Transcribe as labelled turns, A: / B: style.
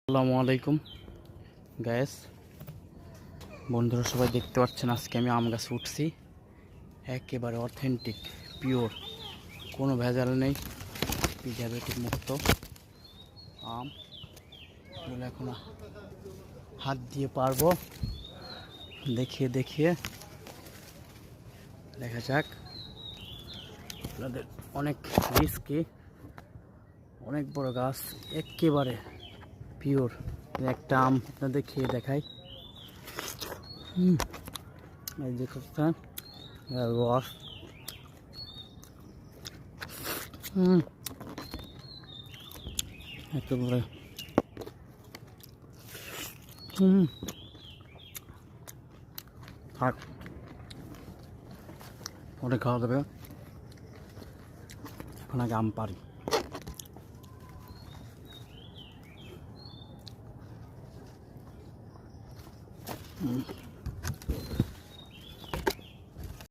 A: আসসালামু আলাইকুম গ্যাস বন্ধুরা, সবাই দেখতে পাচ্ছেন আজকে আমি আম গাছে উঠছি। একেবারে অথেন্টিক পিওর, কোনো ভেজাল নেই, প্রিজারভেটিভ মুক্ত আম। এগুলো এখন হাত দিয়ে পারবো, দেখিয়ে দেখিয়ে দেখা যাক। আপনাদের অনেক রিস্কি, অনেক বড় গাছ, একেবারে পিওর। একটা আম আপনাদের খেয়ে দেখাই। এই যে রস, একেবারে থাক, অনেক খাওয়া যাবে। এখন আগে আম পারি।